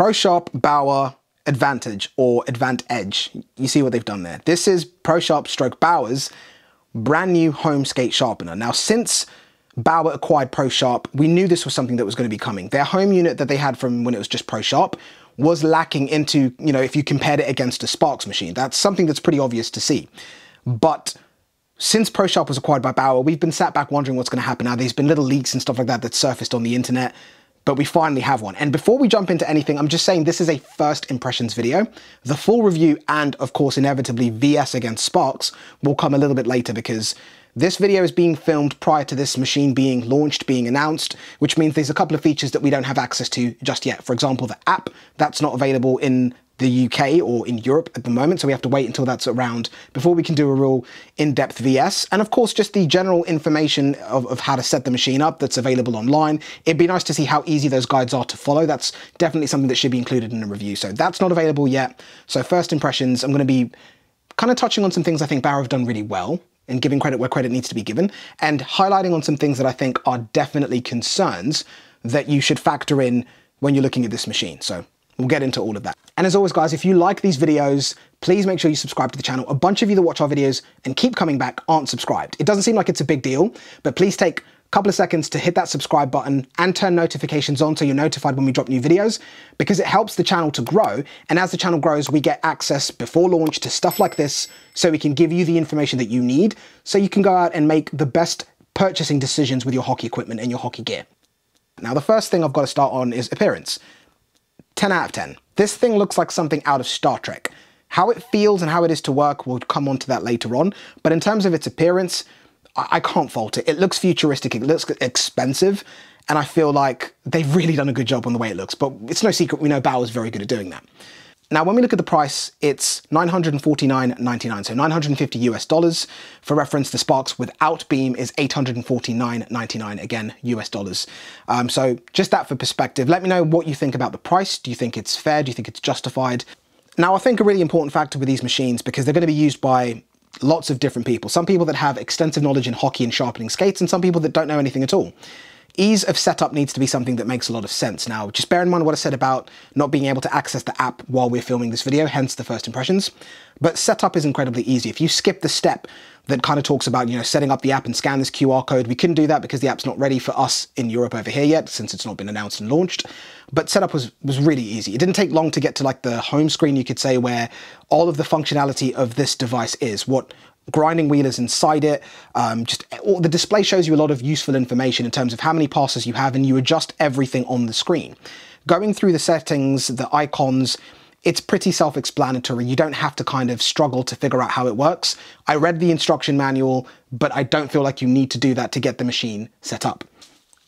Prosharp Bauer Advantedge or Advantedge. You see what they've done there. This is Prosharp stroke Bauer's brand new home skate sharpener. Now, since Bauer acquired Prosharp, we knew this was something that was going to be coming. Their home unit that they had from when it was just Prosharp was lacking into, you know, if you compared it against a Sparks machine. That's something that's pretty obvious to see. But since Prosharp was acquired by Bauer, we've been sat back wondering what's going to happen. Now, there's been little leaks and stuff like that that surfaced on the internet, but we finally have one. And before we jump into anything, I'm just saying this is a first impressions video. The full review and, of course, inevitably VS against Sparks will come a little bit later, because this video is being filmed prior to this machine being launched, being announced, which means there's a couple of features that we don't have access to just yet. For example, the app, that's not available in the UK or in Europe at the moment, so we have to wait until that's around before we can do a real in-depth VS. And of course, just the general information of how to set the machine up that's available online. It'd be nice to see how easy those guides are to follow. That's definitely something that should be included in a review. So that's not available yet. So first impressions, I'm going to be kind of touching on some things I think Bauer have done really well, and giving credit where credit needs to be given, and highlighting on some things that I think are definitely concerns that you should factor in when you're looking at this machine. So we'll get into all of that. And as always, guys, if you like these videos, please make sure you subscribe to the channel. A bunch of you that watch our videos and keep coming back aren't subscribed. It doesn't seem like it's a big deal, but please take a couple of seconds to hit that subscribe button and turn notifications on so you're notified when we drop new videos, because it helps the channel to grow. And as the channel grows, we get access before launch to stuff like this, so we can give you the information that you need so you can go out and make the best purchasing decisions with your hockey equipment and your hockey gear. Now, the first thing I've got to start on is appearance. 10 out of 10. This thing looks like something out of Star Trek. How it feels and how it is to work, we'll come on to that later on. But in terms of its appearance, I can't fault it. It looks futuristic, it looks expensive, and I feel like they've really done a good job on the way it looks. But it's no secret, we know Bauer's very good at doing that. Now, when we look at the price, it's $949.99, so $950 US. For reference, the Sparks without beam is $849.99, again, US dollars. So just that for perspective. Let me know what you think about the price. Do you think it's fair? Do you think it's justified? Now, I think a really important factor with these machines, because they're going to be used by lots of different people. Some people that have extensive knowledge in hockey and sharpening skates, and some people that don't know anything at all. Ease of setup needs to be something that makes a lot of sense. Now, just bear in mind what I said about not being able to access the app while we're filming this video, hence the first impressions. But setup is incredibly easy. If you skip the step that kind of talks about, you know, setting up the app and scan this QR code, we couldn't do that because the app's not ready for us in Europe over here yet, since it's not been announced and launched. But setup was really easy. It didn't take long to get to like the home screen, you could say, where all of the functionality of this device is. What grinding wheel is inside it. The display shows you a lot of useful information in terms of how many passes you have, and you adjust everything on the screen. Going through the settings, the icons, it's pretty self-explanatory. You don't have to kind of struggle to figure out how it works. I read the instruction manual, but I don't feel like you need to do that to get the machine set up.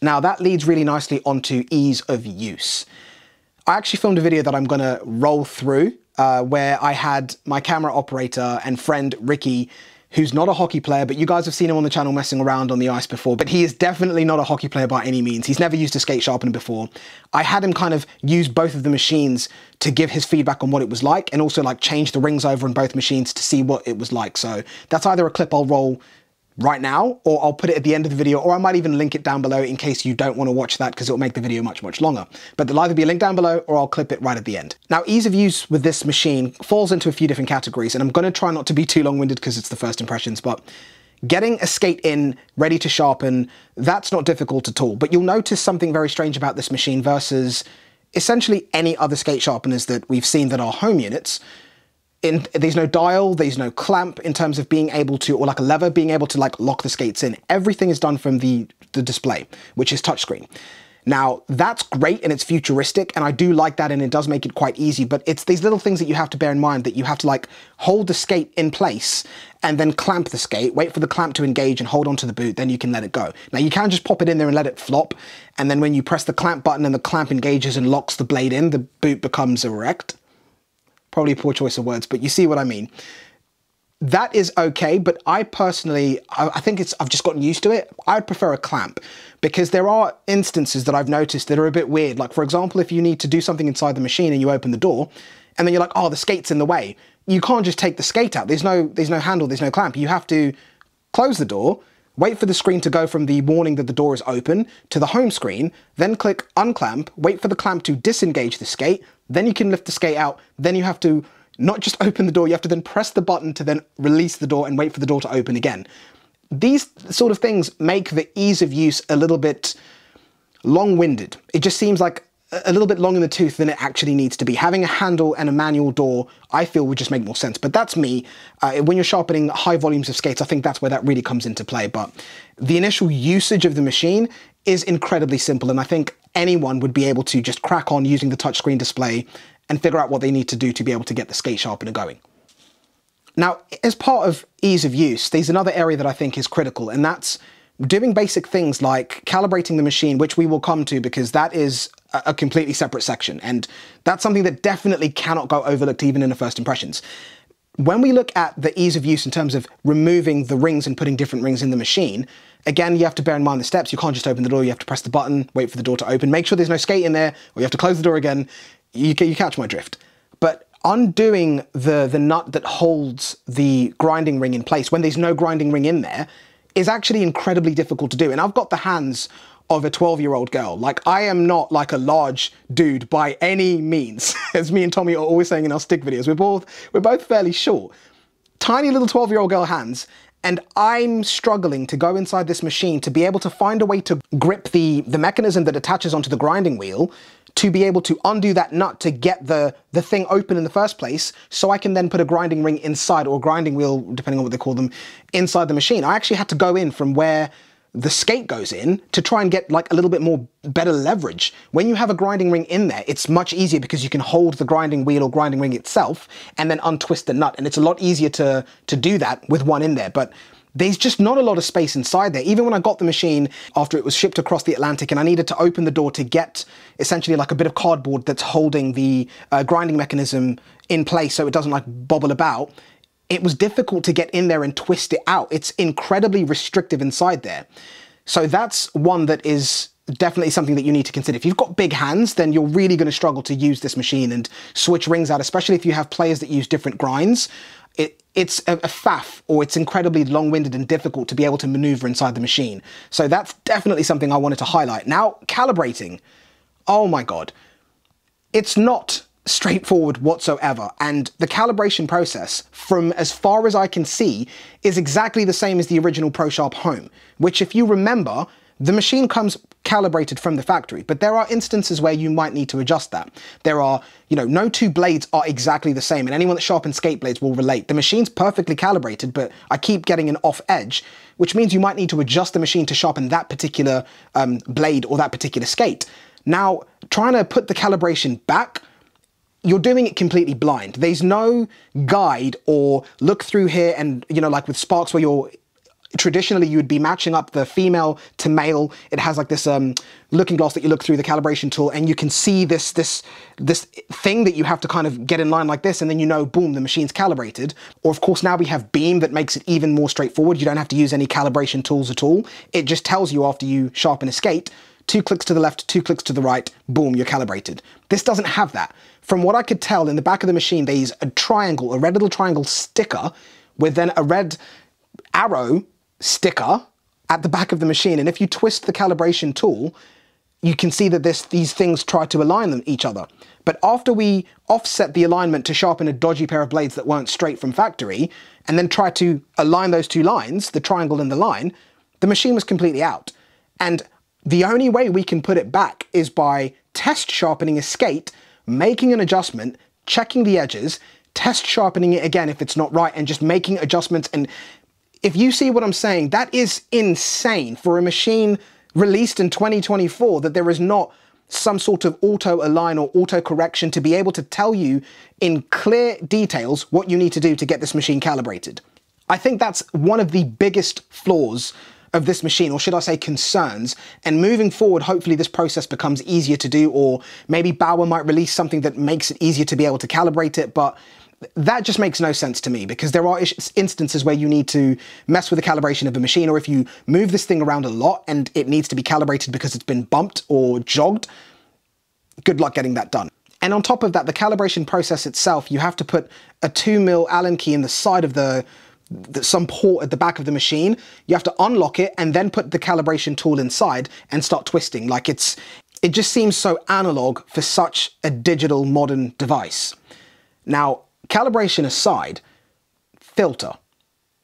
Now, that leads really nicely onto ease of use. I actually filmed a video that I'm gonna roll through where I had my camera operator and friend Ricky, who's not a hockey player, but you guys have seen him on the channel messing around on the ice before, but he is definitely not a hockey player by any means. He's never used a skate sharpener before. I had him kind of use both of the machines to give his feedback on what it was like, and also like change the rings over on both machines to see what it was like. So that's either a clip I'll roll right now, or I'll put it at the end of the video, or I might even link it down below in case you don't want to watch that, because it'll make the video much, much longer. But there'll either be a link down below, or I'll clip it right at the end. Now, ease of use with this machine falls into a few different categories, and I'm going to try not to be too long-winded because it's the first impressions, but getting a skate in, ready to sharpen, that's not difficult at all. But you'll notice something very strange about this machine versus essentially any other skate sharpeners that we've seen that are home units. There's no dial, there's no clamp in terms of being able to, or like a lever, being able to like lock the skates in. Everything is done from the display, which is touchscreen. Now, that's great and it's futuristic, and I do like that, and it does make it quite easy, but it's these little things that you have to bear in mind, that you have to like hold the skate in place and then clamp the skate, wait for the clamp to engage and hold onto the boot, then you can let it go. Now, you can just pop it in there and let it flop, and then when you press the clamp button and the clamp engages and locks the blade in, the boot becomes erect. Probably a poor choice of words, but you see what I mean. That is okay, but I personally, I think I've just gotten used to it. I'd prefer a clamp, because there are instances that I've noticed that are a bit weird. Like, for example, if you need to do something inside the machine and you open the door, and then you're like, oh, the skate's in the way. You can't just take the skate out. There's no handle, there's no clamp. You have to close the door, wait for the screen to go from the warning that the door is open to the home screen, then click unclamp, wait for the clamp to disengage the skate, then you can lift the skate out, then you have to not just open the door, you have to then press the button to then release the door and wait for the door to open again. These sort of things make the ease of use a little bit long-winded. It just seems like a little bit long in the tooth than it actually needs to be. Having a handle and a manual door, I feel, would just make more sense. But that's me. When you're sharpening high volumes of skates, I think that's where that really comes into play. But the initial usage of the machine is incredibly simple, and I think anyone would be able to just crack on using the touchscreen display and figure out what they need to do to be able to get the skate sharpener going. Now, as part of ease of use, there's another area that I think is critical, and that's doing basic things like calibrating the machine, which we will come to because that is a completely separate section, and that's something that definitely cannot go overlooked even in the first impressions. When we look at the ease of use in terms of removing the rings and putting different rings in the machine, again, you have to bear in mind the steps. You can't just open the door, you have to press the button, wait for the door to open, make sure there's no skate in there, or you have to close the door again. You catch my drift. But undoing the nut that holds the grinding ring in place when there's no grinding ring in there is actually incredibly difficult to do. And I've got the hands of a 12-year-old girl. Like, I am not like a large dude by any means. As me and Tommy are always saying in our stick videos, we're both fairly short. Tiny little 12-year-old girl hands, and I'm struggling to go inside this machine to be able to find a way to grip the mechanism that attaches onto the grinding wheel, to be able to undo that nut to get the thing open in the first place, so I can then put a grinding ring inside, or a grinding wheel, depending on what they call them, inside the machine. I actually had to go in from where the skate goes in to try and get like a little bit more better leverage. When you have a grinding ring in there, it's much easier because you can hold the grinding wheel or grinding ring itself and then untwist the nut, and it's a lot easier to do that with one in there. But there's just not a lot of space inside there. Even when I got the machine after it was shipped across the Atlantic and I needed to open the door to get essentially like a bit of cardboard that's holding the grinding mechanism in place so it doesn't like bobble about, it was difficult to get in there and twist it out. It's incredibly restrictive inside there. So that's one that is definitely something that you need to consider. If you've got big hands, then you're really going to struggle to use this machine and switch rings out, especially if you have players that use different grinds. It's a faff, or it's incredibly long-winded and difficult to be able to maneuver inside the machine. So that's definitely something I wanted to highlight. Now, calibrating. Oh my God. It's not straightforward whatsoever, and the calibration process, from as far as I can see, is exactly the same as the original Prosharp Home, which, if you remember, the machine comes calibrated from the factory, but there are instances where you might need to adjust that. There are, no two blades are exactly the same, and anyone that sharpens skate blades will relate. The machine's perfectly calibrated, but I keep getting an off edge, which means you might need to adjust the machine to sharpen that particular blade or that particular skate. Now, trying to put the calibration back, you're doing it completely blind. There's no guide or look through here and, like with Sparks, where traditionally you would be matching up the female to male. It has like this looking glass that you look through the calibration tool, and you can see this thing that you have to kind of get in line like this, and then boom, the machine's calibrated. Or of course now we have Beam that makes it even more straightforward. You don't have to use any calibration tools at all. It just tells you after you sharpen a skate, 2 clicks to the left, 2 clicks to the right, boom, you're calibrated. This doesn't have that. From what I could tell, in the back of the machine, there's a triangle, a red little triangle sticker with then a red arrow sticker at the back of the machine. And if you twist the calibration tool, you can see that these things try to align each other. But after we offset the alignment to sharpen a dodgy pair of blades that weren't straight from factory, and then try to align those two lines, the triangle and the line, the machine was completely out. And the only way we can put it back is by test sharpening a skate, making an adjustment, checking the edges, test sharpening it again if it's not right, and just making adjustments. And if you see what I'm saying, that is insane for a machine released in 2024, that there is not some sort of auto align or auto correction to be able to tell you in clear details what you need to do to get this machine calibrated. I think that's one of the biggest flaws of this machine, or should I say concerns, and moving forward, hopefully this process becomes easier to do, or maybe Bauer might release something that makes it easier to be able to calibrate it, but that just makes no sense to me, because there are instances where you need to mess with the calibration of a machine, or if you move this thing around a lot and it needs to be calibrated because it's been bumped or jogged, good luck getting that done. And on top of that, the calibration process itself, you have to put a 2mm Allen key in the side of some port at the back of the machine. You have to unlock it and then put the calibration tool inside and start twisting. Like, it's It just seems so analog for such a digital modern device. Now, calibration aside, filter.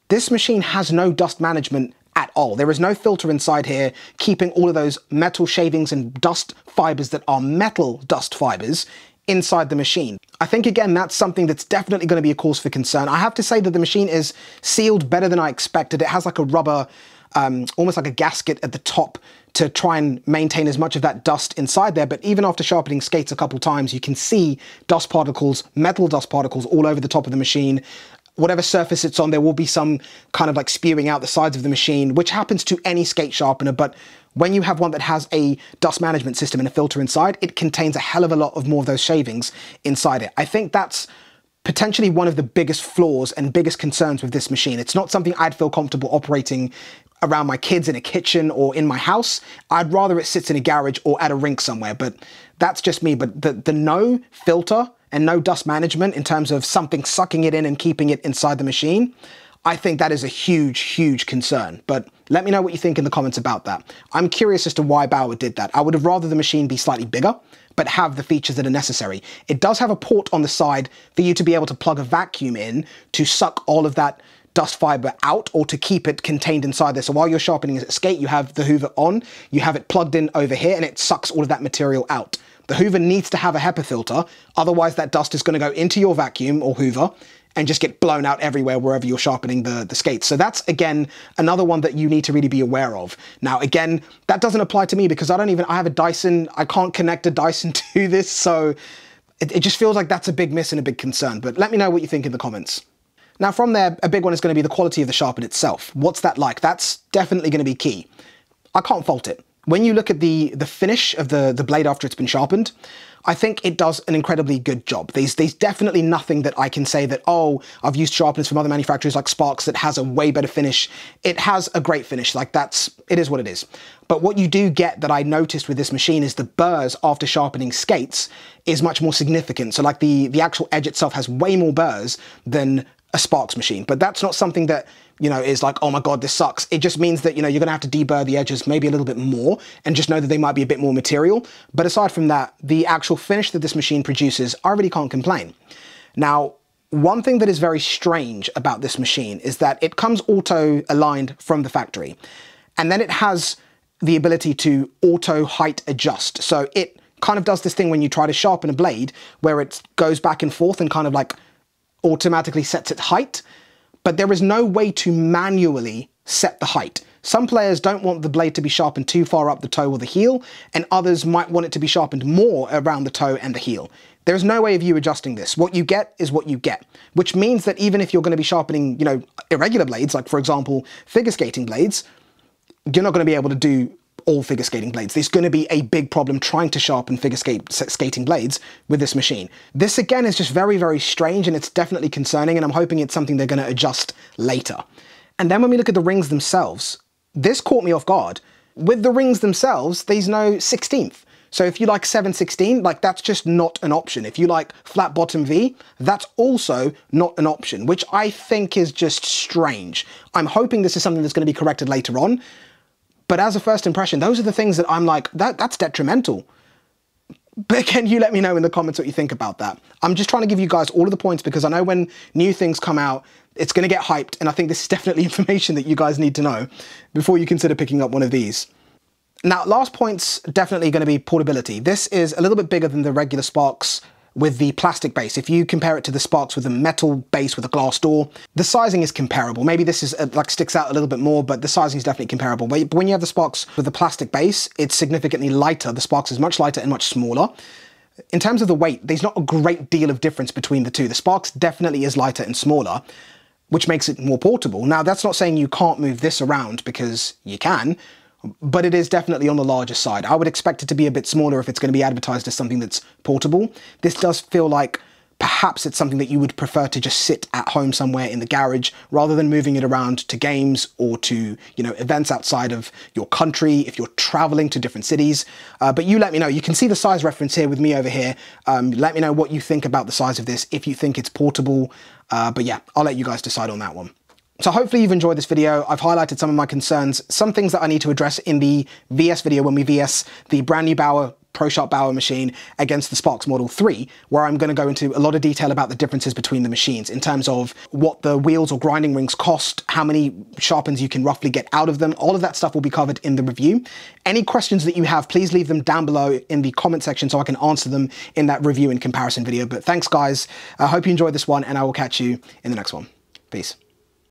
This machine has no dust management at all. There is no filter inside here keeping all of those metal shavings and dust fibers that are metal dust fibers inside the machine. I think, again, that's something that's definitely going to be a cause for concern. I have to say that the machine is sealed better than I expected. It has like a rubber, almost like a gasket at the top to try and maintain as much of that dust inside there. But even after sharpening skates a couple times, you can see dust particles, metal dust particles all over the top of the machine. Whatever surface it's on, there will be some kind of like spewing out the sides of the machine, which happens to any skate sharpener. But when you have one that has a dust management system and a filter inside, it contains a hell of a lot of more of those shavings inside it. I think that's potentially one of the biggest flaws and biggest concerns with this machine. It's not something I'd feel comfortable operating around my kids in a kitchen or in my house. I'd rather it sits in a garage or at a rink somewhere, but that's just me. But the no filter and no dust management in terms of something sucking it in and keeping it inside the machine, I think that is a huge, huge concern. But let me know what you think in the comments about that. I'm curious as to why Bauer did that. I would have rather the machine be slightly bigger, but have the features that are necessary. It does have a port on the side for you to be able to plug a vacuum in to suck all of that dust fiber out or to keep it contained inside there. So while you're sharpening a skate, you have the Hoover on, you have it plugged in over here, and it sucks all of that material out. The Hoover needs to have a HEPA filter, otherwise that dust is going to go into your vacuum or Hoover and just get blown out everywhere wherever you're sharpening the skates. So that's, again, another one that you need to really be aware of. Now, again, that doesn't apply to me because I have a Dyson. I can't connect a Dyson to this, so it just feels like that's a big miss and a big concern. But let me know what you think in the comments. Now, from there, a big one is going to be the quality of the sharpen itself. What's that like? That's definitely going to be key. I can't fault it. When you look at the finish of the blade after it's been sharpened, I think it does an incredibly good job. There's definitely nothing that I can say that, oh, I've used sharpeners from other manufacturers like Sparks that has a way better finish. It has a great finish. Like it is what it is. But what you do get that I noticed with this machine is the burrs after sharpening skates is much more significant. So like the actual edge itself has way more burrs than a Sparks machine. But that's not something that, you know, is like, oh my God, this sucks. It just means that, you know, you're gonna have to deburr the edges maybe a little bit more and just know that they might be a bit more material. But aside from that, the actual finish that this machine produces, I really can't complain. Now, one thing that is very strange about this machine is that it comes auto aligned from the factory. And then it has the ability to auto height adjust. So it kind of does this thing when you try to sharpen a blade where it goes back and forth and kind of like automatically sets its height, but there is no way to manually set the height. Some players don't want the blade to be sharpened too far up the toe or the heel, and others might want it to be sharpened more around the toe and the heel. There's no way of you adjusting this. What you get is what you get, which means that even if you're going to be sharpening, you know, irregular blades, like for example, figure skating blades, you're not going to be able to do all figure skating blades. There's going to be a big problem trying to sharpen figure skating blades with this machine. This again is just very, very strange, and it's definitely concerning, and I'm hoping it's something they're going to adjust later. And then when we look at the rings themselves, this caught me off guard. With the rings themselves, there's no 16th. So if you like 7/16, like that's just not an option. If you like flat bottom V, that's also not an option, which I think is just strange. I'm hoping this is something that's going to be corrected later on. But as a first impression, those are the things that I'm like, that's detrimental. But again, you let me know in the comments what you think about that. I'm just trying to give you guys all of the points because I know when new things come out, it's going to get hyped. And I think this is definitely information that you guys need to know before you consider picking up one of these. Now, last point's definitely going to be portability. This is a little bit bigger than the regular Sparks with the plastic base. If you compare it to the Sparks with a metal base with a glass door, the sizing is comparable. Maybe this is like sticks out a little bit more, but the sizing is definitely comparable. But when you have the Sparks with the plastic base, it's significantly lighter. The Sparks is much lighter and much smaller. In terms of the weight, there's not a great deal of difference between the two. The Sparks definitely is lighter and smaller, which makes it more portable. Now, that's not saying you can't move this around, because you can, but it is definitely on the larger side. I would expect it to be a bit smaller if it's going to be advertised as something that's portable. This does feel like perhaps it's something that you would prefer to just sit at home somewhere in the garage rather than moving it around to games or to, you know, events outside of your country if you're traveling to different cities. But you let me know. You can see the size reference here with me over here. Let me know what you think about the size of this, if you think it's portable. But yeah, I'll let you guys decide on that one. So hopefully you've enjoyed this video. I've highlighted some of my concerns, some things that I need to address in the VS video when we VS the brand new Bauer Prosharp Bauer machine against the Sparks Model 3, where I'm going to go into a lot of detail about the differences between the machines in terms of what the wheels or grinding rings cost, how many sharpens you can roughly get out of them. All of that stuff will be covered in the review. Any questions that you have, please leave them down below in the comment section so I can answer them in that review and comparison video. But thanks guys, I hope you enjoyed this one, and I will catch you in the next one. Peace.